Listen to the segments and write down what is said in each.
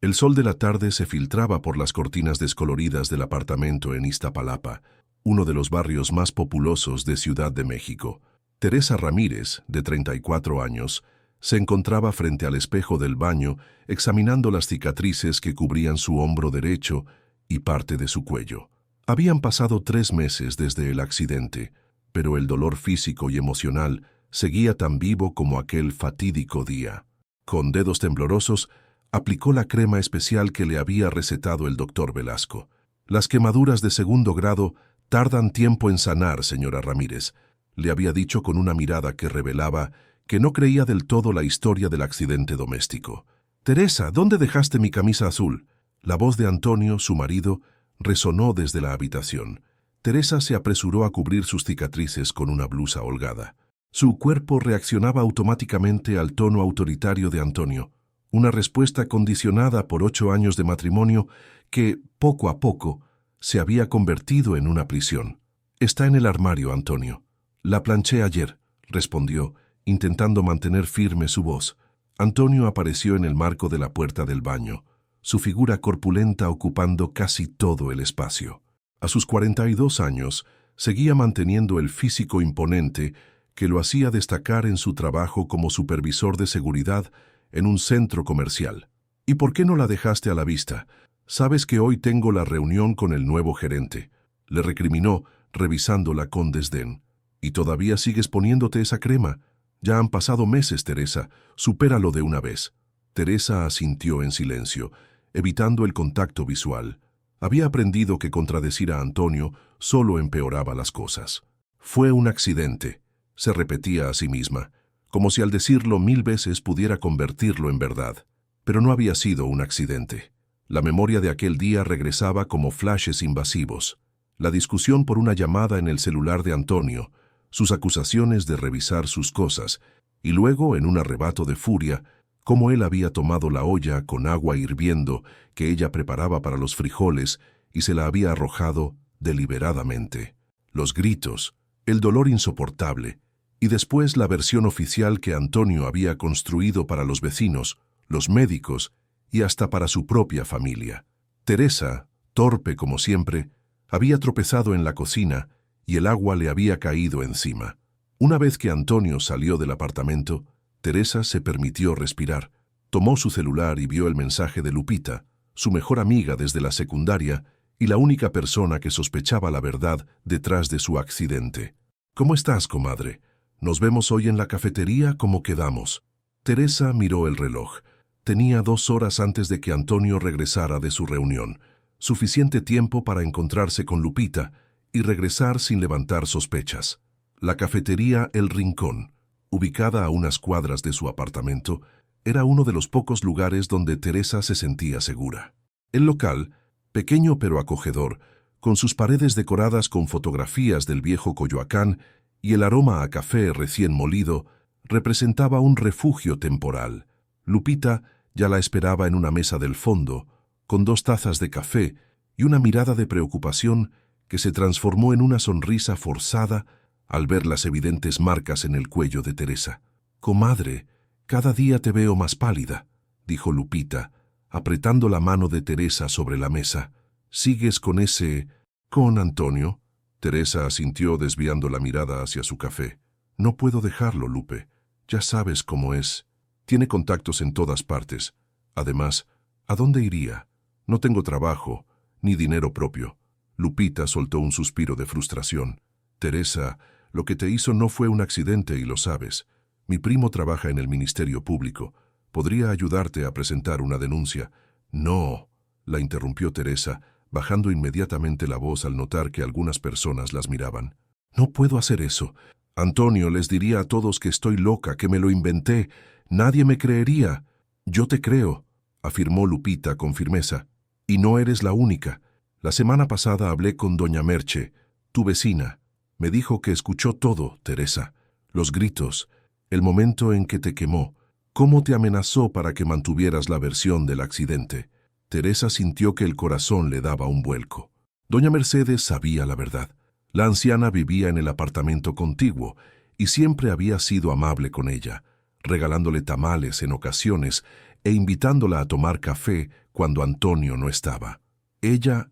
El sol de la tarde se filtraba por las cortinas descoloridas del apartamento en Iztapalapa, uno de los barrios más populosos de Ciudad de México. Teresa Ramírez, de 34 años, se encontraba frente al espejo del baño examinando las cicatrices que cubrían su hombro derecho y parte de su cuello. Habían pasado 3 meses desde el accidente, pero el dolor físico y emocional seguía tan vivo como aquel fatídico día. Con dedos temblorosos, aplicó la crema especial que le había recetado el doctor Velasco. Las quemaduras de 2º grado tardan tiempo en sanar, señora Ramírez, le había dicho con una mirada que revelaba que no creía del todo la historia del accidente doméstico. «Teresa, ¿dónde dejaste mi camisa azul?». La voz de Antonio, su marido, resonó desde la habitación. Teresa se apresuró a cubrir sus cicatrices con una blusa holgada. Su cuerpo reaccionaba automáticamente al tono autoritario de Antonio, una respuesta condicionada por 8 años de matrimonio que, poco a poco, se había convertido en una prisión. «Está en el armario, Antonio». «La planché ayer», respondió, intentando mantener firme su voz. Antonio apareció en el marco de la puerta del baño, su figura corpulenta ocupando casi todo el espacio. A sus 42 años, seguía manteniendo el físico imponente que lo hacía destacar en su trabajo como supervisor de seguridad en un centro comercial. «¿Y por qué no la dejaste a la vista? Sabes que hoy tengo la reunión con el nuevo gerente», le recriminó, revisándola con desdén. «¿Y todavía sigues poniéndote esa crema? Ya han pasado meses, Teresa, supéralo de una vez». Teresa asintió en silencio, evitando el contacto visual. Había aprendido que contradecir a Antonio solo empeoraba las cosas. «Fue un accidente», se repetía a sí misma, como si al decirlo 1000 veces pudiera convertirlo en verdad. Pero no había sido un accidente. La memoria de aquel día regresaba como flashes invasivos. La discusión por una llamada en el celular de Antonio, sus acusaciones de revisar sus cosas, y luego, en un arrebato de furia, cómo él había tomado la olla con agua hirviendo que ella preparaba para los frijoles y se la había arrojado deliberadamente. Los gritos, el dolor insoportable, y después la versión oficial que Antonio había construido para los vecinos, los médicos y hasta para su propia familia. Teresa, torpe como siempre, había tropezado en la cocina y el agua le había caído encima. Una vez que Antonio salió del apartamento, Teresa se permitió respirar. Tomó su celular y vio el mensaje de Lupita, su mejor amiga desde la secundaria y la única persona que sospechaba la verdad detrás de su accidente. «¿Cómo estás, comadre? Nos vemos hoy en la cafetería como quedamos». Teresa miró el reloj. Tenía 2 horas antes de que Antonio regresara de su reunión, suficiente tiempo para encontrarse con Lupita y regresar sin levantar sospechas. La cafetería El Rincón, ubicada a unas cuadras de su apartamento, era uno de los pocos lugares donde Teresa se sentía segura. El local, pequeño pero acogedor, con sus paredes decoradas con fotografías del viejo Coyoacán y el aroma a café recién molido, representaba un refugio temporal. Lupita ya la esperaba en una mesa del fondo, con 2 tazas de café y una mirada de preocupación que se transformó en una sonrisa forzada al ver las evidentes marcas en el cuello de Teresa. «Comadre, cada día te veo más pálida», dijo Lupita, apretando la mano de Teresa sobre la mesa. «¿Sigues con ese... con Antonio?». Teresa asintió desviando la mirada hacia su café. «No puedo dejarlo, Lupe. Ya sabes cómo es. Tiene contactos en todas partes. Además, ¿a dónde iría? No tengo trabajo, ni dinero propio». Lupita soltó un suspiro de frustración. «Teresa, lo que te hizo no fue un accidente y lo sabes. Mi primo trabaja en el Ministerio Público. Podría ayudarte a presentar una denuncia». «No», la interrumpió Teresa, bajando inmediatamente la voz al notar que algunas personas las miraban. «No puedo hacer eso. Antonio les diría a todos que estoy loca, que me lo inventé. Nadie me creería». «Yo te creo», afirmó Lupita con firmeza. «Y no eres la única. La semana pasada hablé con doña Merche, tu vecina. Me dijo que escuchó todo, Teresa. Los gritos, el momento en que te quemó, cómo te amenazó para que mantuvieras la versión del accidente». Teresa sintió que el corazón le daba un vuelco. Doña Mercedes sabía la verdad. La anciana vivía en el apartamento contiguo y siempre había sido amable con ella, regalándole tamales en ocasiones e invitándola a tomar café cuando Antonio no estaba. ¿Ella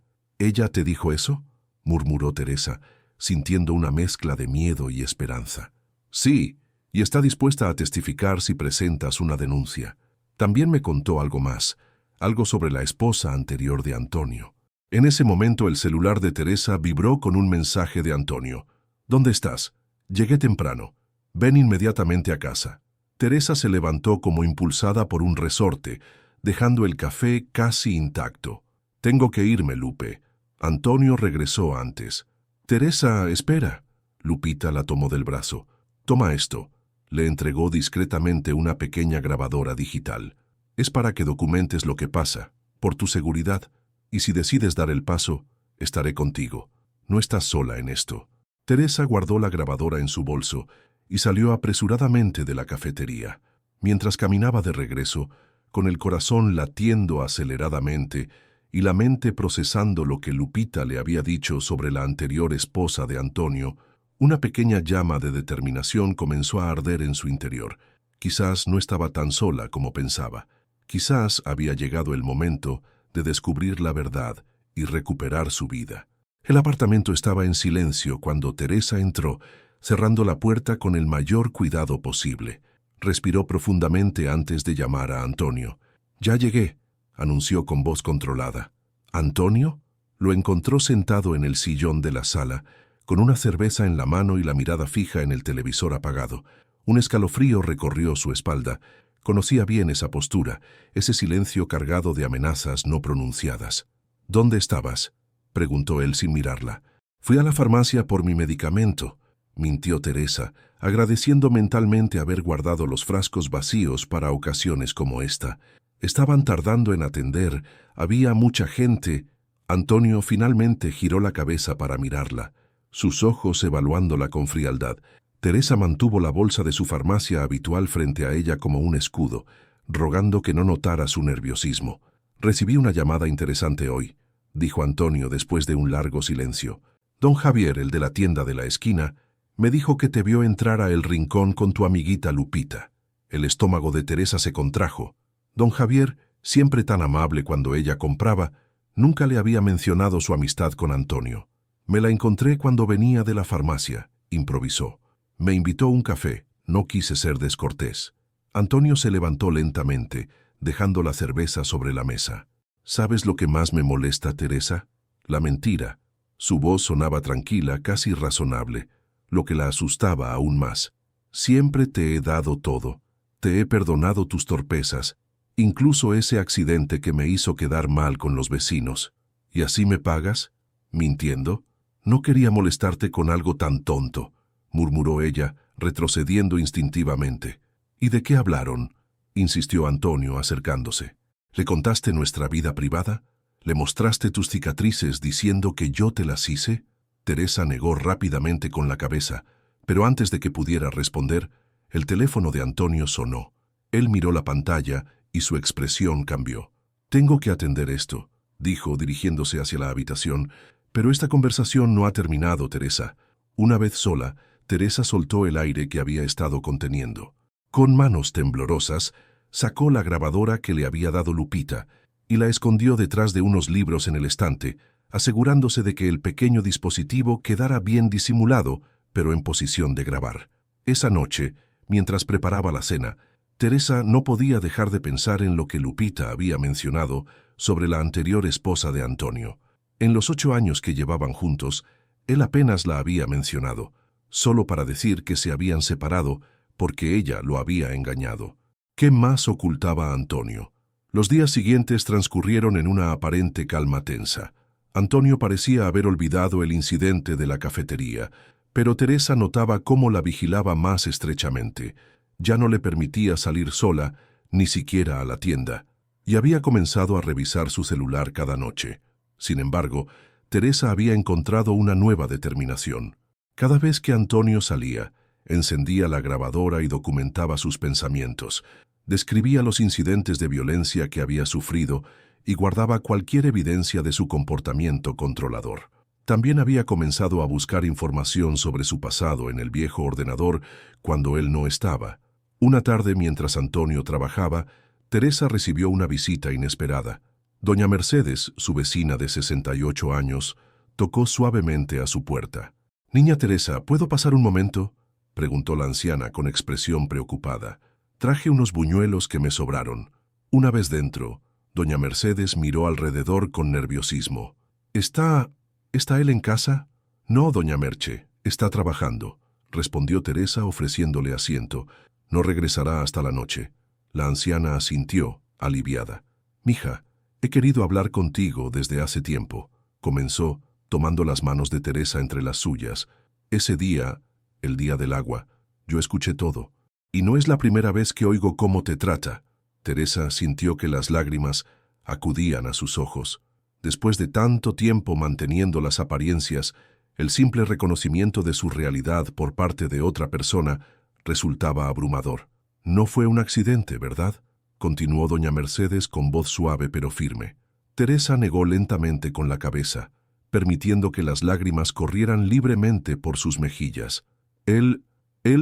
te dijo eso?, murmuró Teresa, sintiendo una mezcla de miedo y esperanza. Sí, y está dispuesta a testificar si presentas una denuncia. También me contó algo más, algo sobre la esposa anterior de Antonio. En ese momento el celular de Teresa vibró con un mensaje de Antonio. ¿Dónde estás? Llegué temprano. Ven inmediatamente a casa. Teresa se levantó como impulsada por un resorte, dejando el café casi intacto. Tengo que irme, Lupe. Antonio regresó antes. Teresa, espera. Lupita la tomó del brazo. Toma esto. Le entregó discretamente una pequeña grabadora digital. Es para que documentes lo que pasa, por tu seguridad, y si decides dar el paso, estaré contigo. No estás sola en esto. Teresa guardó la grabadora en su bolso y salió apresuradamente de la cafetería. Mientras caminaba de regreso, con el corazón latiendo aceleradamente y la mente procesando lo que Lupita le había dicho sobre la anterior esposa de Antonio, una pequeña llama de determinación comenzó a arder en su interior. Quizás no estaba tan sola como pensaba. Quizás había llegado el momento de descubrir la verdad y recuperar su vida. El apartamento estaba en silencio cuando Teresa entró, cerrando la puerta con el mayor cuidado posible. Respiró profundamente antes de llamar a Antonio. «Ya llegué», anunció con voz controlada. «¿Antonio?» Lo encontró sentado en el sillón de la sala, con una cerveza en la mano y la mirada fija en el televisor apagado. Un escalofrío recorrió su espalda. Conocía bien esa postura, ese silencio cargado de amenazas no pronunciadas. «¿Dónde estabas?», preguntó él sin mirarla. «Fui a la farmacia por mi medicamento», mintió Teresa, agradeciendo mentalmente haber guardado los frascos vacíos para ocasiones como esta. Estaban tardando en atender, había mucha gente. Antonio finalmente giró la cabeza para mirarla, sus ojos evaluándola con frialdad. Teresa mantuvo la bolsa de su farmacia habitual frente a ella como un escudo, rogando que no notara su nerviosismo. «Recibí una llamada interesante hoy», dijo Antonio después de un largo silencio. «Don Javier, el de la tienda de la esquina, me dijo que te vio entrar a El Rincón con tu amiguita Lupita». El estómago de Teresa se contrajo. Don Javier, siempre tan amable cuando ella compraba, nunca le había mencionado su amistad con Antonio. «Me la encontré cuando venía de la farmacia», improvisó. «Me invitó un café, no quise ser descortés». Antonio se levantó lentamente, dejando la cerveza sobre la mesa. «¿Sabes lo que más me molesta, Teresa? La mentira». Su voz sonaba tranquila, casi razonable, lo que la asustaba aún más. «Siempre te he dado todo. Te he perdonado tus torpezas, incluso ese accidente que me hizo quedar mal con los vecinos. ¿Y así me pagas? ¿Mintiendo? No quería molestarte con algo tan tonto», murmuró ella, retrocediendo instintivamente. «¿Y de qué hablaron?», insistió Antonio, acercándose. «¿Le contaste nuestra vida privada? ¿Le mostraste tus cicatrices diciendo que yo te las hice?». Teresa negó rápidamente con la cabeza, pero antes de que pudiera responder, el teléfono de Antonio sonó. Él miró la pantalla y su expresión cambió. «Tengo que atender esto», dijo dirigiéndose hacia la habitación, «pero esta conversación no ha terminado, Teresa». Una vez sola, Teresa soltó el aire que había estado conteniendo. Con manos temblorosas, sacó la grabadora que le había dado Lupita y la escondió detrás de unos libros en el estante, asegurándose de que el pequeño dispositivo quedara bien disimulado, pero en posición de grabar. Esa noche, mientras preparaba la cena, Teresa no podía dejar de pensar en lo que Lupita había mencionado sobre la anterior esposa de Antonio. En los 8 años que llevaban juntos, él apenas la había mencionado, solo para decir que se habían separado porque ella lo había engañado. ¿Qué más ocultaba Antonio? Los días siguientes transcurrieron en una aparente calma tensa. Antonio parecía haber olvidado el incidente de la cafetería, pero Teresa notaba cómo la vigilaba más estrechamente. Ya no le permitía salir sola, ni siquiera a la tienda, y había comenzado a revisar su celular cada noche. Sin embargo, Teresa había encontrado una nueva determinación. Cada vez que Antonio salía, encendía la grabadora y documentaba sus pensamientos. Describía los incidentes de violencia que había sufrido y guardaba cualquier evidencia de su comportamiento controlador. También había comenzado a buscar información sobre su pasado en el viejo ordenador cuando él no estaba. Una tarde, mientras Antonio trabajaba, Teresa recibió una visita inesperada. Doña Mercedes, su vecina de 68 años, tocó suavemente a su puerta. «Niña Teresa, ¿puedo pasar un momento?», preguntó la anciana con expresión preocupada. «Traje unos buñuelos que me sobraron». Una vez dentro, doña Mercedes miró alrededor con nerviosismo. ¿Está él en casa?» «No, doña Merche, está trabajando», respondió Teresa ofreciéndole asiento. «No regresará hasta la noche». La anciana asintió, aliviada. «Mija, he querido hablar contigo desde hace tiempo», comenzó, tomando las manos de Teresa entre las suyas. «Ese día, el día del agua, yo escuché todo. Y no es la primera vez que oigo cómo te trata». Teresa sintió que las lágrimas acudían a sus ojos. Después de tanto tiempo manteniendo las apariencias, el simple reconocimiento de su realidad por parte de otra persona resultaba abrumador. «No fue un accidente, ¿verdad?», continuó doña Mercedes con voz suave pero firme. Teresa negó lentamente con la cabeza, permitiendo que las lágrimas corrieran libremente por sus mejillas. Él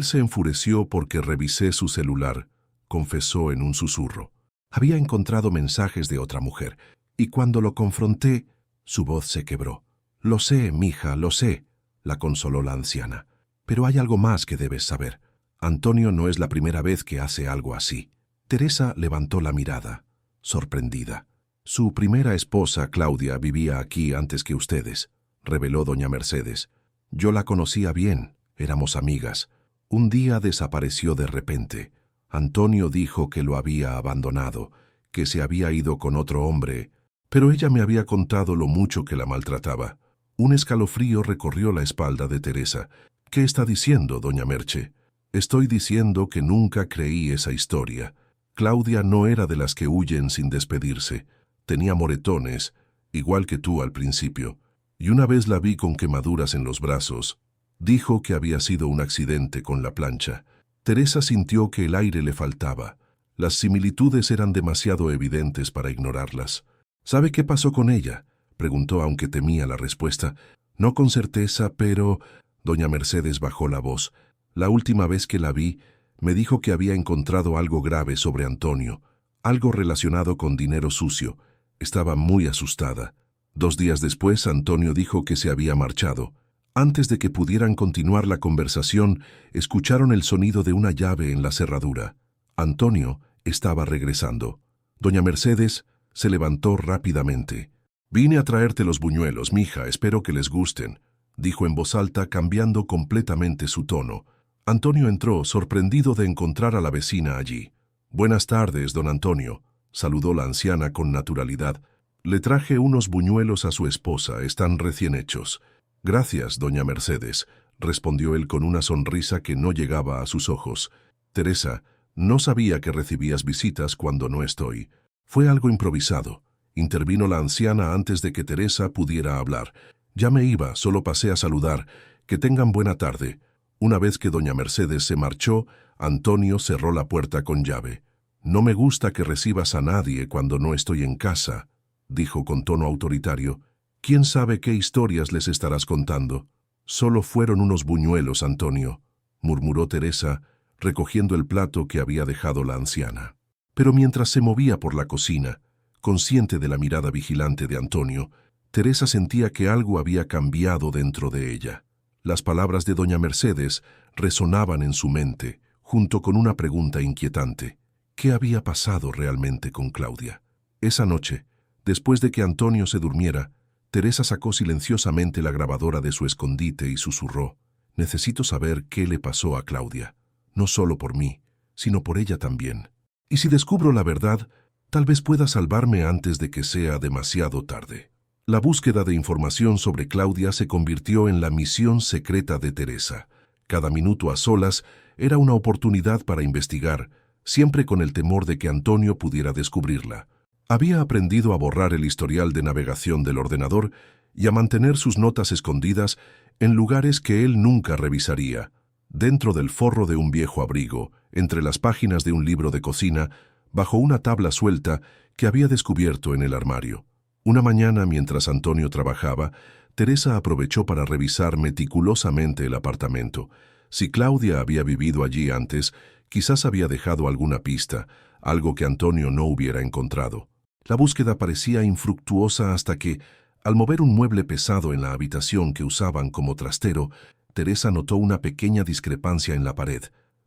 se enfureció porque revisé su celular», confesó en un susurro. «Había encontrado mensajes de otra mujer, y cuando lo confronté, su voz se quebró. «Lo sé, mija, lo sé», la consoló la anciana. «Pero hay algo más que debes saber. Antonio no es la primera vez que hace algo así». Teresa levantó la mirada, sorprendida. «Su primera esposa, Claudia, vivía aquí antes que ustedes», reveló doña Mercedes. «Yo la conocía bien, éramos amigas. Un día desapareció de repente. Antonio dijo que lo había abandonado, que se había ido con otro hombre, pero ella me había contado lo mucho que la maltrataba». Un escalofrío recorrió la espalda de Teresa. «¿Qué está diciendo, doña Merche?». «Estoy diciendo que nunca creí esa historia. Claudia no era de las que huyen sin despedirse. Tenía moretones, igual que tú al principio, y una vez la vi con quemaduras en los brazos. Dijo que había sido un accidente con la plancha». Teresa sintió que el aire le faltaba. Las similitudes eran demasiado evidentes para ignorarlas. «¿Sabe qué pasó con ella?», preguntó, aunque temía la respuesta. «No con certeza, pero…». Doña Mercedes bajó la voz. «La última vez que la vi, me dijo que había encontrado algo grave sobre Antonio, algo relacionado con dinero sucio. Estaba muy asustada. 2 días después, Antonio dijo que se había marchado. Antes de que pudieran continuar la conversación, escucharon el sonido de una llave en la cerradura. Antonio estaba regresando. Doña Mercedes se levantó rápidamente. «Vine a traerte los buñuelos, mija, espero que les gusten», dijo en voz alta, cambiando completamente su tono. Antonio entró, sorprendido de encontrar a la vecina allí. «Buenas tardes, don Antonio», saludó la anciana con naturalidad. «Le traje unos buñuelos a su esposa, están recién hechos». «Gracias, doña Mercedes», respondió él con una sonrisa que no llegaba a sus ojos. «Teresa, no sabía que recibías visitas cuando no estoy. Fue algo improvisado», intervino la anciana antes de que Teresa pudiera hablar. «Ya me iba, solo pasé a saludar. Que tengan buena tarde». Una vez que doña Mercedes se marchó, Antonio cerró la puerta con llave. «No me gusta que recibas a nadie cuando no estoy en casa», dijo con tono autoritario. «¿Quién sabe qué historias les estarás contando?». «Solo fueron unos buñuelos, Antonio», murmuró Teresa, recogiendo el plato que había dejado la anciana. Pero mientras se movía por la cocina, consciente de la mirada vigilante de Antonio, Teresa sentía que algo había cambiado dentro de ella. Las palabras de doña Mercedes resonaban en su mente, junto con una pregunta inquietante. ¿Qué había pasado realmente con Claudia? Esa noche, después de que Antonio se durmiera, Teresa sacó silenciosamente la grabadora de su escondite y susurró: «Necesito saber qué le pasó a Claudia, no solo por mí, sino por ella también. Y si descubro la verdad, tal vez pueda salvarme antes de que sea demasiado tarde». La búsqueda de información sobre Claudia se convirtió en la misión secreta de Teresa. Cada minuto a solas era una oportunidad para investigar, siempre con el temor de que Antonio pudiera descubrirla. Había aprendido a borrar el historial de navegación del ordenador y a mantener sus notas escondidas en lugares que él nunca revisaría, dentro del forro de un viejo abrigo, entre las páginas de un libro de cocina, bajo una tabla suelta que había descubierto en el armario. Una mañana, mientras Antonio trabajaba, Teresa aprovechó para revisar meticulosamente el apartamento. Si Claudia había vivido allí antes, quizás había dejado alguna pista, algo que Antonio no hubiera encontrado. La búsqueda parecía infructuosa hasta que, al mover un mueble pesado en la habitación que usaban como trastero, Teresa notó una pequeña discrepancia en la pared.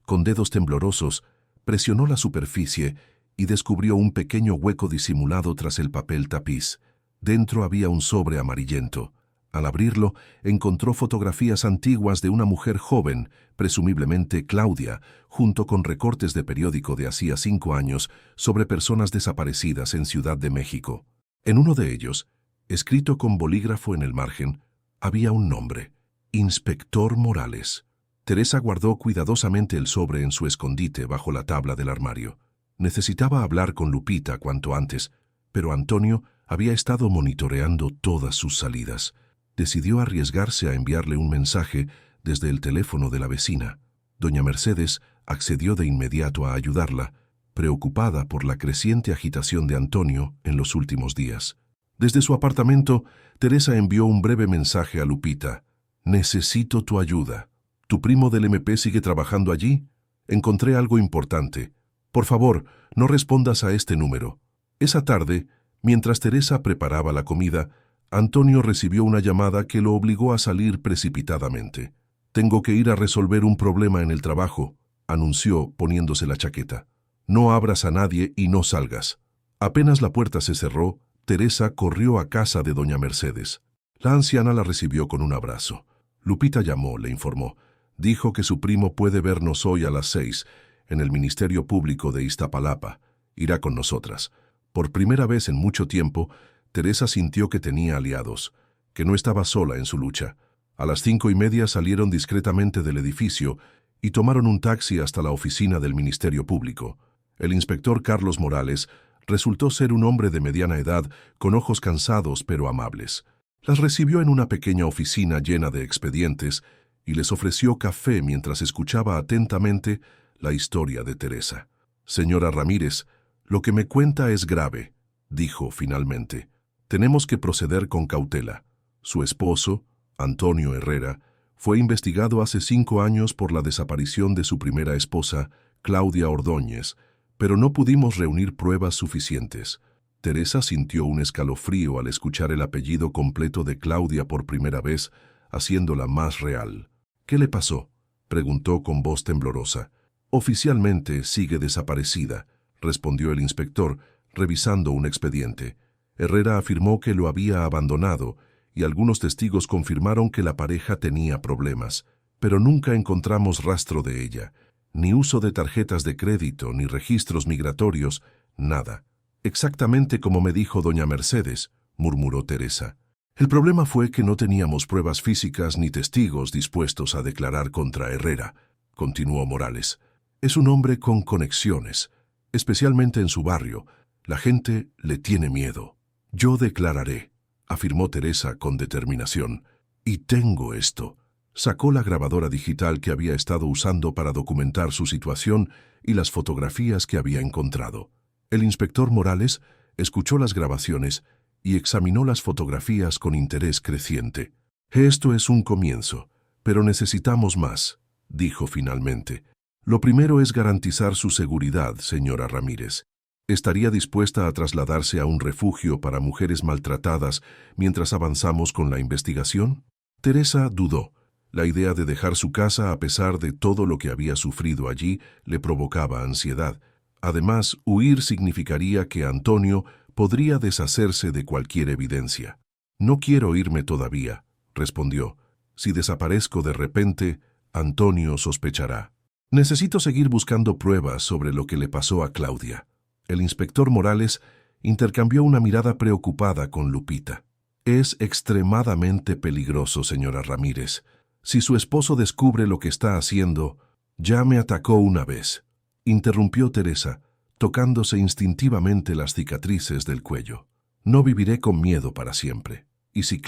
Con dedos temblorosos, presionó la superficie y descubrió un pequeño hueco disimulado tras el papel tapiz. Dentro había un sobre amarillento. Al abrirlo, encontró fotografías antiguas de una mujer joven, presumiblemente Claudia, junto con recortes de periódico de hacía 5 años sobre personas desaparecidas en Ciudad de México. En uno de ellos, escrito con bolígrafo en el margen, había un nombre: Inspector Morales. Teresa guardó cuidadosamente el sobre en su escondite bajo la tabla del armario. Necesitaba hablar con Lupita cuanto antes, pero Antonio había estado monitoreando todas sus salidas. Decidió arriesgarse a enviarle un mensaje desde el teléfono de la vecina. Doña Mercedes accedió de inmediato a ayudarla, preocupada por la creciente agitación de Antonio en los últimos días. Desde su apartamento, Teresa envió un breve mensaje a Lupita. «Necesito tu ayuda. ¿Tu primo del MP sigue trabajando allí? Encontré algo importante. Por favor, no respondas a este número». Esa tarde, mientras Teresa preparaba la comida, Antonio recibió una llamada que lo obligó a salir precipitadamente. «Tengo que ir a resolver un problema en el trabajo», anunció poniéndose la chaqueta. «No abras a nadie y no salgas». Apenas la puerta se cerró, Teresa corrió a casa de doña Mercedes. La anciana la recibió con un abrazo. Lupita llamó, le informó. Dijo que su primo puede vernos hoy a las 6 en el Ministerio Público de Iztapalapa. Irá con nosotras. Por primera vez en mucho tiempo, Teresa sintió que tenía aliados, que no estaba sola en su lucha. A las 5:30 salieron discretamente del edificio y tomaron un taxi hasta la oficina del Ministerio Público. El inspector Carlos Morales resultó ser un hombre de mediana edad, con ojos cansados pero amables. Las recibió en una pequeña oficina llena de expedientes y les ofreció café mientras escuchaba atentamente la historia de Teresa. «Señora Ramírez, lo que me cuenta es grave», dijo finalmente. «Tenemos que proceder con cautela. Su esposo, Antonio Herrera, fue investigado hace 5 años por la desaparición de su primera esposa, Claudia Ordóñez, pero no pudimos reunir pruebas suficientes». Teresa sintió un escalofrío al escuchar el apellido completo de Claudia por primera vez, haciéndola más real. «¿Qué le pasó?», preguntó con voz temblorosa. «Oficialmente sigue desaparecida», respondió el inspector, revisando un expediente. Herrera afirmó que lo había abandonado y algunos testigos confirmaron que la pareja tenía problemas, pero nunca encontramos rastro de ella, ni uso de tarjetas de crédito, ni registros migratorios, nada. «Exactamente como me dijo doña Mercedes», murmuró Teresa. «El problema fue que no teníamos pruebas físicas ni testigos dispuestos a declarar contra Herrera», continuó Morales. «Es un hombre con conexiones, especialmente en su barrio. La gente le tiene miedo». «Yo declararé», afirmó Teresa con determinación. «Y tengo esto». Sacó la grabadora digital que había estado usando para documentar su situación y las fotografías que había encontrado. El inspector Morales escuchó las grabaciones y examinó las fotografías con interés creciente. «Esto es un comienzo, pero necesitamos más», dijo finalmente. «Lo primero es garantizar su seguridad, señora Ramírez. ¿Estaría dispuesta a trasladarse a un refugio para mujeres maltratadas mientras avanzamos con la investigación?» Teresa dudó. La idea de dejar su casa a pesar de todo lo que había sufrido allí le provocaba ansiedad. Además, huir significaría que Antonio podría deshacerse de cualquier evidencia. «No quiero irme todavía», respondió. «Si desaparezco de repente, Antonio sospechará. Necesito seguir buscando pruebas sobre lo que le pasó a Claudia». El inspector Morales intercambió una mirada preocupada con Lupita. «Es extremadamente peligroso, señora Ramírez. Si su esposo descubre lo que está haciendo, ya me atacó una vez», interrumpió Teresa, tocándose instintivamente las cicatrices del cuello. «No viviré con miedo para siempre. Y si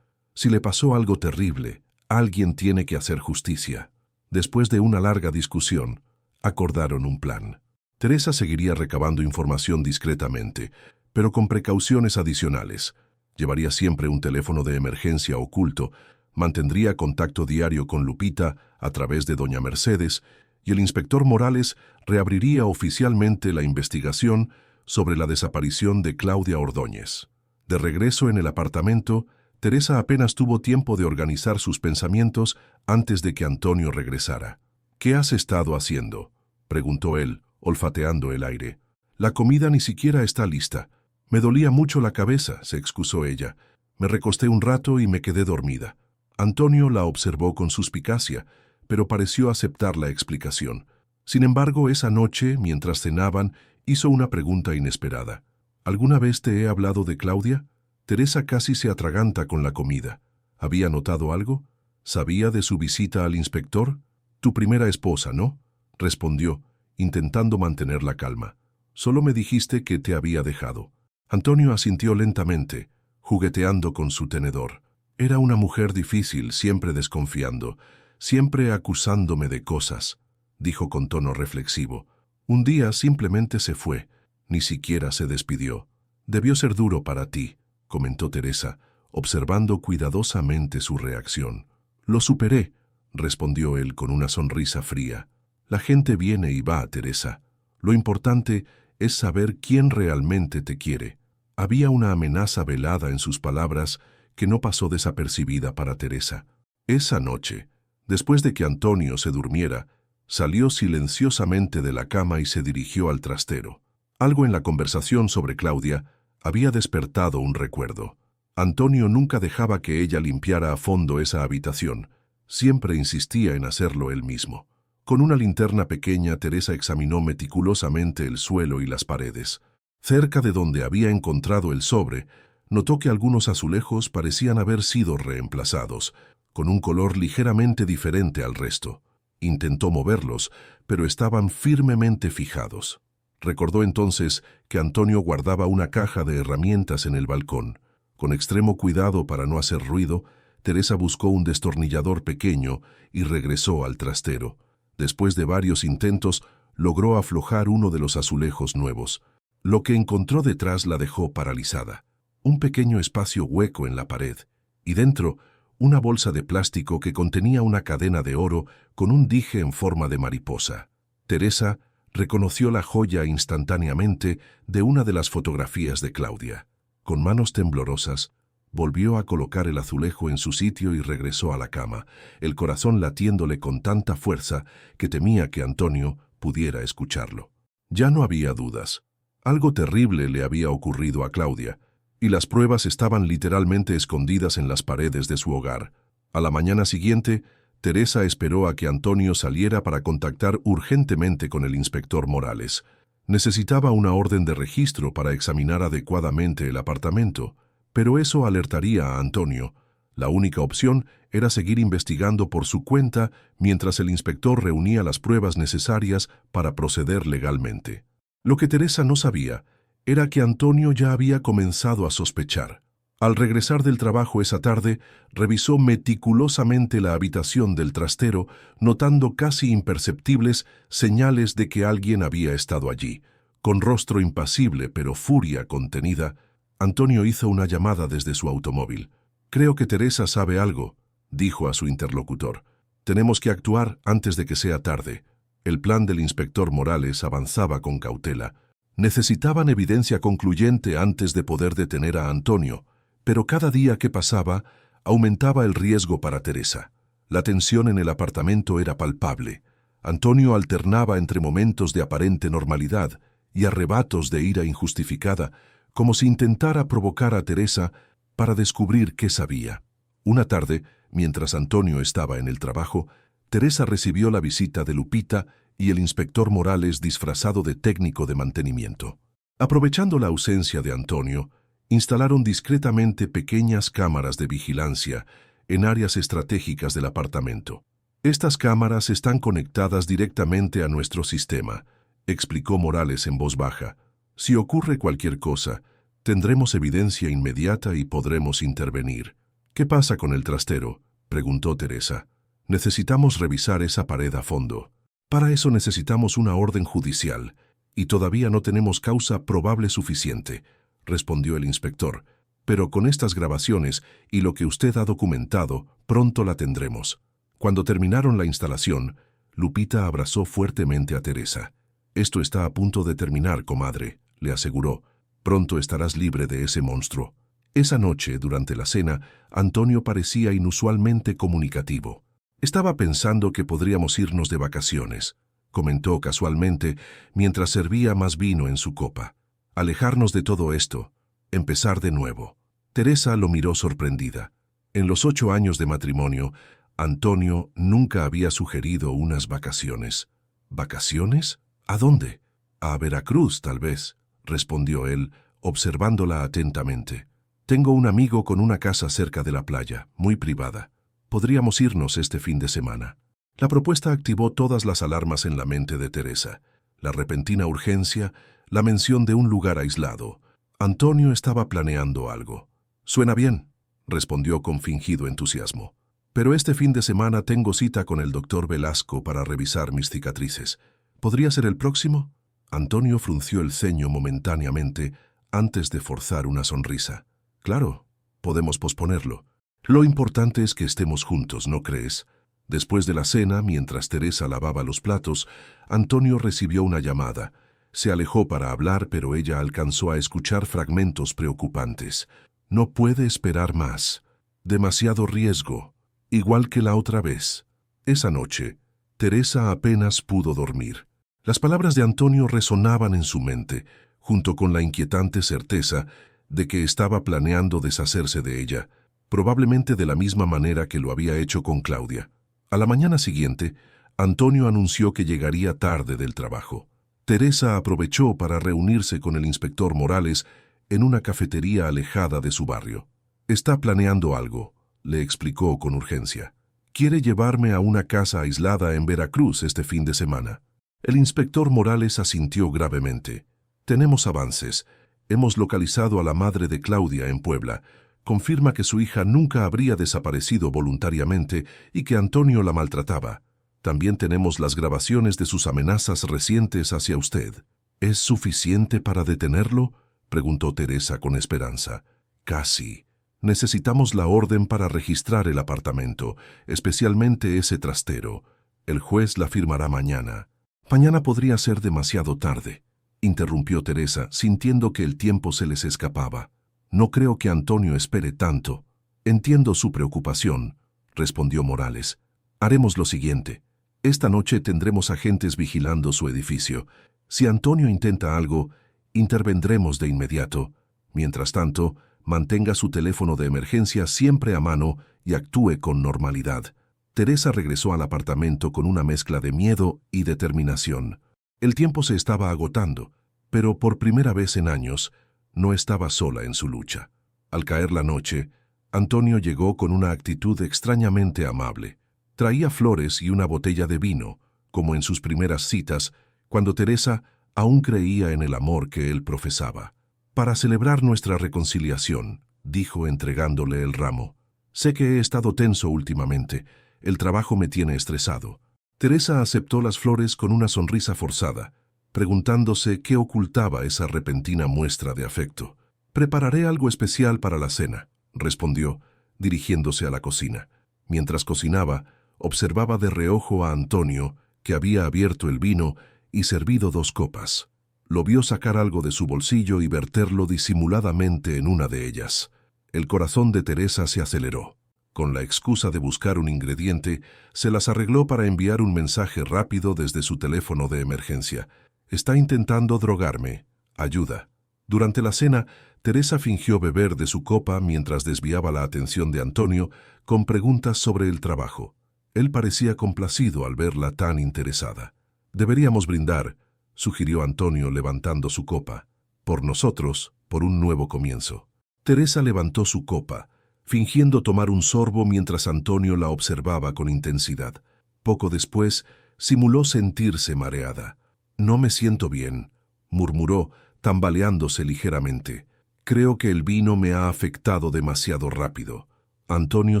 le pasó algo terrible, alguien tiene que hacer justicia». Después de una larga discusión, acordaron un plan. Teresa seguiría recabando información discretamente, pero con precauciones adicionales. Llevaría siempre un teléfono de emergencia oculto, mantendría contacto diario con Lupita a través de doña Mercedes y el inspector Morales reabriría oficialmente la investigación sobre la desaparición de Claudia Ordóñez. De regreso en el apartamento, Teresa apenas tuvo tiempo de organizar sus pensamientos antes de que Antonio regresara. «¿Qué has estado haciendo?», preguntó él, olfateando el aire. «La comida ni siquiera está lista. Me dolía mucho la cabeza», se excusó ella. «Me recosté un rato y me quedé dormida». Antonio la observó con suspicacia, pero pareció aceptar la explicación. Sin embargo, esa noche, mientras cenaban, hizo una pregunta inesperada. «¿Alguna vez te he hablado de Claudia?». Teresa casi se atraganta con la comida. ¿Había notado algo? ¿Sabía de su visita al inspector? «Tu primera esposa, ¿no?», respondió, intentando mantener la calma. «Solo me dijiste que te había dejado». Antonio asintió lentamente, jugueteando con su tenedor. «Era una mujer difícil, siempre desconfiando, siempre acusándome de cosas», dijo con tono reflexivo. «Un día simplemente se fue, ni siquiera se despidió. Debió ser duro para ti», comentó Teresa, observando cuidadosamente su reacción. «Lo superé», respondió él con una sonrisa fría. «La gente viene y va, Teresa. Lo importante es saber quién realmente te quiere». Había una amenaza velada en sus palabras que no pasó desapercibida para Teresa. Esa noche, después de que Antonio se durmiera, salió silenciosamente de la cama y se dirigió al trastero. Algo en la conversación sobre Claudia había despertado un recuerdo. Antonio nunca dejaba que ella limpiara a fondo esa habitación. Siempre insistía en hacerlo él mismo. Con una linterna pequeña, Teresa examinó meticulosamente el suelo y las paredes. Cerca de donde había encontrado el sobre, notó que algunos azulejos parecían haber sido reemplazados, con un color ligeramente diferente al resto. Intentó moverlos, pero estaban firmemente fijados. Recordó entonces que Antonio guardaba una caja de herramientas en el balcón. Con extremo cuidado para no hacer ruido, Teresa buscó un destornillador pequeño y regresó al trastero. Después de varios intentos, logró aflojar uno de los azulejos nuevos. Lo que encontró detrás la dejó paralizada. Un pequeño espacio hueco en la pared, y dentro, una bolsa de plástico que contenía una cadena de oro con un dije en forma de mariposa. Teresa reconoció la joya instantáneamente de una de las fotografías de Claudia. Con manos temblorosas, volvió a colocar el azulejo en su sitio y regresó a la cama, el corazón latiéndole con tanta fuerza que temía que Antonio pudiera escucharlo. Ya no había dudas. Algo terrible le había ocurrido a Claudia, y las pruebas estaban literalmente escondidas en las paredes de su hogar. A la mañana siguiente, Teresa esperó a que Antonio saliera para contactar urgentemente con el inspector Morales. Necesitaba una orden de registro para examinar adecuadamente el apartamento, pero eso alertaría a Antonio. La única opción era seguir investigando por su cuenta mientras el inspector reunía las pruebas necesarias para proceder legalmente. Lo que Teresa no sabía era que Antonio ya había comenzado a sospechar. Al regresar del trabajo esa tarde, revisó meticulosamente la habitación del trastero, notando casi imperceptibles señales de que alguien había estado allí. Con rostro impasible pero furia contenida, Antonio hizo una llamada desde su automóvil. «Creo que Teresa sabe algo», dijo a su interlocutor. «Tenemos que actuar antes de que sea tarde». El plan del inspector Morales avanzaba con cautela. Necesitaban evidencia concluyente antes de poder detener a Antonio, pero cada día que pasaba aumentaba el riesgo para Teresa. La tensión en el apartamento era palpable. Antonio alternaba entre momentos de aparente normalidad y arrebatos de ira injustificada, como si intentara provocar a Teresa para descubrir qué sabía. Una tarde, mientras Antonio estaba en el trabajo, Teresa recibió la visita de Lupita y el inspector Morales disfrazado de técnico de mantenimiento. Aprovechando la ausencia de Antonio, instalaron discretamente pequeñas cámaras de vigilancia en áreas estratégicas del apartamento. «Estas cámaras están conectadas directamente a nuestro sistema», explicó Morales en voz baja. «Si ocurre cualquier cosa, tendremos evidencia inmediata y podremos intervenir». «¿Qué pasa con el trastero?», preguntó Teresa. «Necesitamos revisar esa pared a fondo. Para eso necesitamos una orden judicial, y todavía no tenemos causa probable suficiente», respondió el inspector. «Pero con estas grabaciones y lo que usted ha documentado, pronto la tendremos». Cuando terminaron la instalación, Lupita abrazó fuertemente a Teresa. «Esto está a punto de terminar, comadre», le aseguró. «Pronto estarás libre de ese monstruo». Esa noche, durante la cena, Antonio parecía inusualmente comunicativo. «Estaba pensando que podríamos irnos de vacaciones», comentó casualmente mientras servía más vino en su copa. «Alejarnos de todo esto. Empezar de nuevo». Teresa lo miró sorprendida. En los 8 años de matrimonio, Antonio nunca había sugerido unas vacaciones. ¿Vacaciones? ¿A dónde? «A Veracruz, tal vez», respondió él, observándola atentamente. «Tengo un amigo con una casa cerca de la playa, muy privada. Podríamos irnos este fin de semana». La propuesta activó todas las alarmas en la mente de Teresa. La repentina urgencia, la mención de un lugar aislado. Antonio estaba planeando algo. «Suena bien», respondió con fingido entusiasmo. «Pero este fin de semana tengo cita con el doctor Velasco para revisar mis cicatrices. ¿Podría ser el próximo?» Antonio frunció el ceño momentáneamente antes de forzar una sonrisa. «Claro, podemos posponerlo. Lo importante es que estemos juntos, ¿no crees?» Después de la cena, mientras Teresa lavaba los platos, Antonio recibió una llamada. Se alejó para hablar, pero ella alcanzó a escuchar fragmentos preocupantes. «No puede esperar más. Demasiado riesgo. Igual que la otra vez». Esa noche, Teresa apenas pudo dormir. Las palabras de Antonio resonaban en su mente, junto con la inquietante certeza de que estaba planeando deshacerse de ella, probablemente de la misma manera que lo había hecho con Claudia. A la mañana siguiente, Antonio anunció que llegaría tarde del trabajo. Teresa aprovechó para reunirse con el inspector Morales en una cafetería alejada de su barrio. «Está planeando algo», le explicó con urgencia. «Quiere llevarme a una casa aislada en Veracruz este fin de semana». El inspector Morales asintió gravemente. «Tenemos avances. Hemos localizado a la madre de Claudia en Puebla. Confirma que su hija nunca habría desaparecido voluntariamente y que Antonio la maltrataba. También tenemos las grabaciones de sus amenazas recientes hacia usted». «¿Es suficiente para detenerlo?», preguntó Teresa con esperanza. «Casi. Necesitamos la orden para registrar el apartamento, especialmente ese trastero. El juez la firmará mañana». «Mañana podría ser demasiado tarde», interrumpió Teresa, sintiendo que el tiempo se les escapaba. «No creo que Antonio espere tanto». «Entiendo su preocupación», respondió Morales. «Haremos lo siguiente. Esta noche tendremos agentes vigilando su edificio. Si Antonio intenta algo, intervendremos de inmediato. Mientras tanto, mantenga su teléfono de emergencia siempre a mano y actúe con normalidad». Teresa regresó al apartamento con una mezcla de miedo y determinación. El tiempo se estaba agotando, pero por primera vez en años, no estaba sola en su lucha. Al caer la noche, Antonio llegó con una actitud extrañamente amable. Traía flores y una botella de vino, como en sus primeras citas, cuando Teresa aún creía en el amor que él profesaba. «Para celebrar nuestra reconciliación», dijo entregándole el ramo. «Sé que he estado tenso últimamente. El trabajo me tiene estresado». Teresa aceptó las flores con una sonrisa forzada, preguntándose qué ocultaba esa repentina muestra de afecto. «Prepararé algo especial para la cena», respondió, dirigiéndose a la cocina. Mientras cocinaba, observaba de reojo a Antonio, que había abierto el vino y servido 2 copas. Lo vio sacar algo de su bolsillo y verterlo disimuladamente en una de ellas. El corazón de Teresa se aceleró. Con la excusa de buscar un ingrediente, se las arregló para enviar un mensaje rápido desde su teléfono de emergencia. «Está intentando drogarme. Ayuda». Durante la cena, Teresa fingió beber de su copa mientras desviaba la atención de Antonio con preguntas sobre el trabajo. Él parecía complacido al verla tan interesada. «Deberíamos brindar», sugirió Antonio levantando su copa. «Por nosotros, por un nuevo comienzo». Teresa levantó su copa, fingiendo tomar un sorbo mientras Antonio la observaba con intensidad. Poco después, simuló sentirse mareada. «No me siento bien», murmuró, tambaleándose ligeramente. «Creo que el vino me ha afectado demasiado rápido». Antonio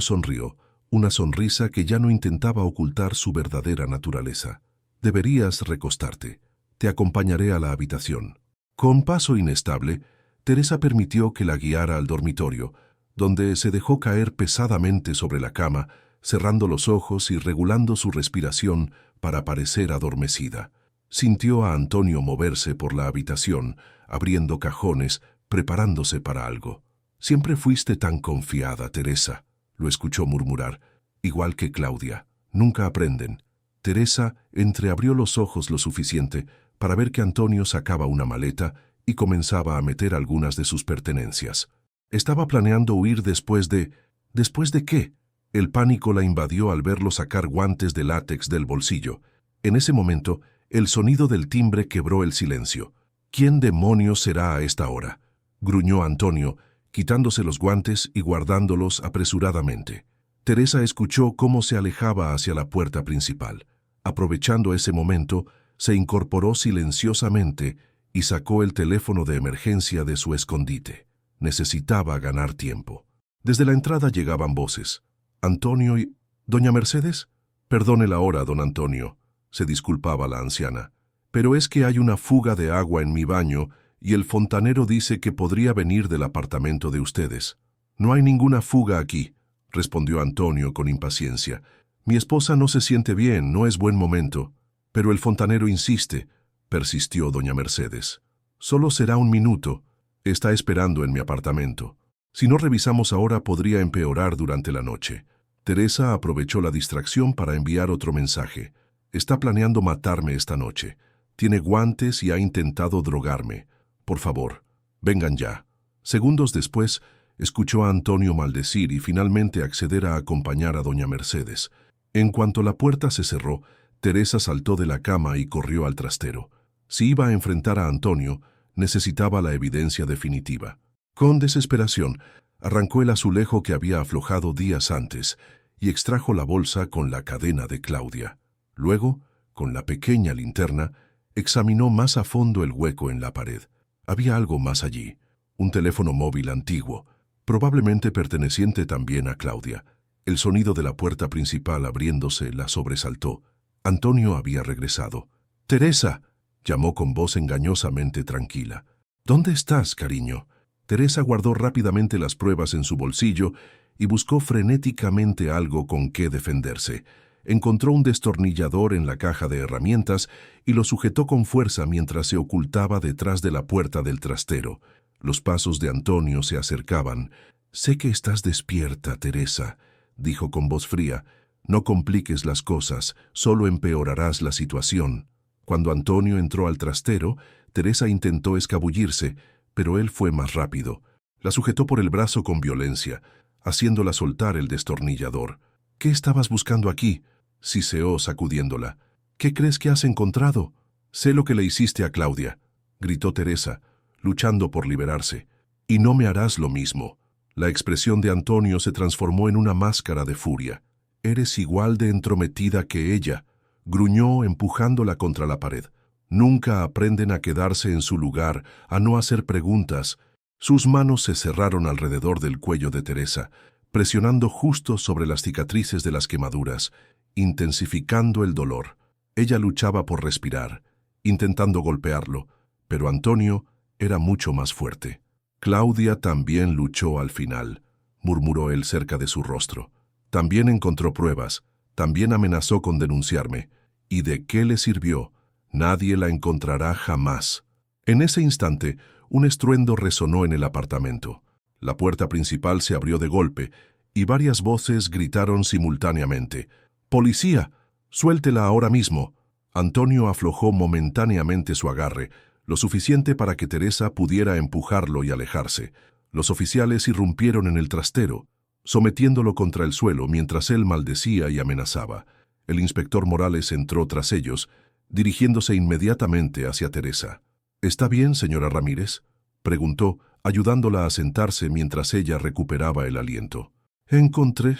sonrió, una sonrisa que ya no intentaba ocultar su verdadera naturaleza. «Deberías recostarte. Te acompañaré a la habitación». Con paso inestable, Teresa permitió que la guiara al dormitorio, donde se dejó caer pesadamente sobre la cama, cerrando los ojos y regulando su respiración para parecer adormecida. Sintió a Antonio moverse por la habitación, abriendo cajones, preparándose para algo. «Siempre fuiste tan confiada, Teresa», lo escuchó murmurar, «igual que Claudia. Nunca aprenden». Teresa entreabrió los ojos lo suficiente para ver que Antonio sacaba una maleta y comenzaba a meter algunas de sus pertenencias. Estaba planeando huir después de... ¿Después de qué? El pánico la invadió al verlo sacar guantes de látex del bolsillo. En ese momento, el sonido del timbre quebró el silencio. «¿Quién demonios será a esta hora?», gruñó Antonio, quitándose los guantes y guardándolos apresuradamente. Teresa escuchó cómo se alejaba hacia la puerta principal. Aprovechando ese momento, se incorporó silenciosamente y sacó el teléfono de emergencia de su escondite. Necesitaba ganar tiempo. Desde la entrada llegaban voces. «Antonio y... ¿Doña Mercedes?» «Perdone la hora, don Antonio», se disculpaba la anciana. «Pero es que hay una fuga de agua en mi baño y el fontanero dice que podría venir del apartamento de ustedes». «No hay ninguna fuga aquí», respondió Antonio con impaciencia. «Mi esposa no se siente bien, no es buen momento». «Pero el fontanero insiste», persistió doña Mercedes. «Solo será un minuto. Está esperando en mi apartamento. Si no revisamos ahora podría empeorar durante la noche». Teresa aprovechó la distracción para enviar otro mensaje. «Está planeando matarme esta noche. Tiene guantes y ha intentado drogarme. Por favor, vengan ya». Segundos después, escuchó a Antonio maldecir y finalmente acceder a acompañar a doña Mercedes. En cuanto la puerta se cerró, Teresa saltó de la cama y corrió al trastero. Si iba a enfrentar a Antonio, necesitaba la evidencia definitiva. Con desesperación, arrancó el azulejo que había aflojado días antes y extrajo la bolsa con la cadena de Claudia. Luego, con la pequeña linterna, examinó más a fondo el hueco en la pared. Había algo más allí, un teléfono móvil antiguo, probablemente perteneciente también a Claudia. El sonido de la puerta principal abriéndose la sobresaltó. Antonio había regresado. «Teresa», llamó con voz engañosamente tranquila. «¿Dónde estás, cariño?» Teresa guardó rápidamente las pruebas en su bolsillo y buscó frenéticamente algo con qué defenderse. Encontró un destornillador en la caja de herramientas y lo sujetó con fuerza mientras se ocultaba detrás de la puerta del trastero. Los pasos de Antonio se acercaban. «Sé que estás despierta, Teresa», dijo con voz fría. «No compliques las cosas, solo empeorarás la situación». Cuando Antonio entró al trastero, Teresa intentó escabullirse, pero él fue más rápido. La sujetó por el brazo con violencia, haciéndola soltar el destornillador. «¿Qué estabas buscando aquí?», siseó sacudiéndola. «¿Qué crees que has encontrado?» «Sé lo que le hiciste a Claudia», gritó Teresa, luchando por liberarse. «Y no me harás lo mismo». La expresión de Antonio se transformó en una máscara de furia. «Eres igual de entrometida que ella», gruñó empujándola contra la pared. «Nunca aprenden a quedarse en su lugar, a no hacer preguntas». Sus manos se cerraron alrededor del cuello de Teresa, presionando justo sobre las cicatrices de las quemaduras, intensificando el dolor. Ella luchaba por respirar, intentando golpearlo, pero Antonio era mucho más fuerte. «Claudia también luchó al final», murmuró él cerca de su rostro. «También encontró pruebas, también amenazó con denunciarme. ¿Y de qué le sirvió? Nadie la encontrará jamás». En ese instante, un estruendo resonó en el apartamento. La puerta principal se abrió de golpe y varias voces gritaron simultáneamente. «¡Policía! ¡Suéltela ahora mismo!». Antonio aflojó momentáneamente su agarre, lo suficiente para que Teresa pudiera empujarlo y alejarse. Los oficiales irrumpieron en el trastero, sometiéndolo contra el suelo mientras él maldecía y amenazaba. El inspector Morales entró tras ellos, dirigiéndose inmediatamente hacia Teresa. «¿Está bien, señora Ramírez?», preguntó, ayudándola a sentarse mientras ella recuperaba el aliento. Encontré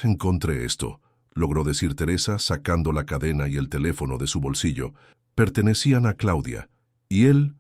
esto», logró decir Teresa, sacando la cadena y el teléfono de su bolsillo. «Pertenecían a Claudia. Y él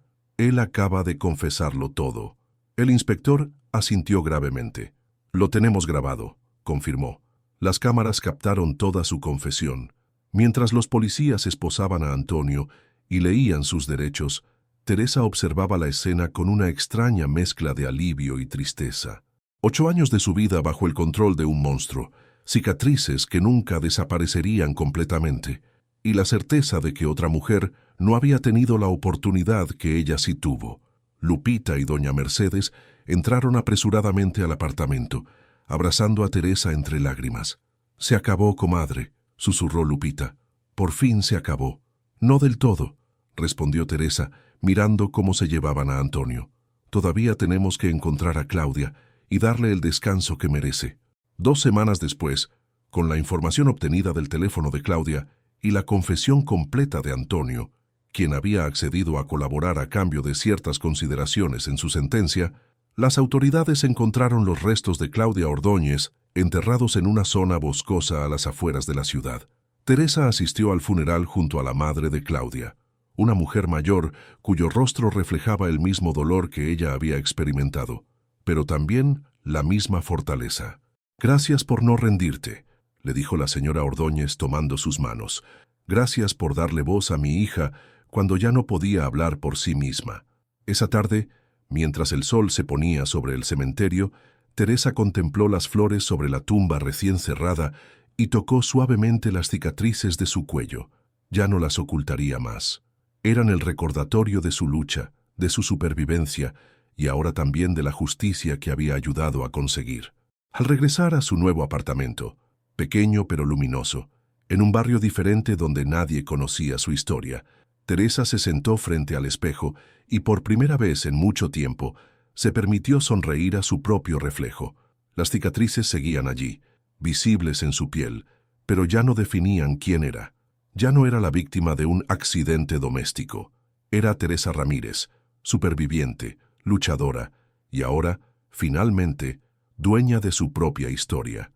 acaba de confesarlo todo». El inspector asintió gravemente. «Lo tenemos grabado», confirmó. Las cámaras captaron toda su confesión. Mientras los policías esposaban a Antonio y leían sus derechos, Teresa observaba la escena con una extraña mezcla de alivio y tristeza. 8 años de su vida bajo el control de un monstruo, cicatrices que nunca desaparecerían completamente. y la certeza de que otra mujer no había tenido la oportunidad que ella sí tuvo. Lupita y doña Mercedes entraron apresuradamente al apartamento, abrazando a Teresa entre lágrimas. «Se acabó, comadre», susurró Lupita. «Por fin se acabó». «No del todo», respondió Teresa, mirando cómo se llevaban a Antonio. «Todavía tenemos que encontrar a Claudia y darle el descanso que merece». 2 semanas después, con la información obtenida del teléfono de Claudia y la confesión completa de Antonio, quien había accedido a colaborar a cambio de ciertas consideraciones en su sentencia, las autoridades encontraron los restos de Claudia Ordóñez enterrados en una zona boscosa a las afueras de la ciudad. Teresa asistió al funeral junto a la madre de Claudia, una mujer mayor cuyo rostro reflejaba el mismo dolor que ella había experimentado, pero también la misma fortaleza. «Gracias por no rendirte», le dijo la señora Ordóñez tomando sus manos. «Gracias por darle voz a mi hija cuando ya no podía hablar por sí misma». Esa tarde, mientras el sol se ponía sobre el cementerio, Teresa contempló las flores sobre la tumba recién cerrada y tocó suavemente las cicatrices de su cuello. Ya no las ocultaría más. Eran el recordatorio de su lucha, de su supervivencia y ahora también de la justicia que había ayudado a conseguir. Al regresar a su nuevo apartamento, pequeño pero luminoso, en un barrio diferente donde nadie conocía su historia, Teresa se sentó frente al espejo y por primera vez en mucho tiempo se permitió sonreír a su propio reflejo. Las cicatrices seguían allí, visibles en su piel, pero ya no definían quién era. Ya no era la víctima de un accidente doméstico. Era Teresa Ramírez, superviviente, luchadora, y ahora, finalmente, dueña de su propia historia.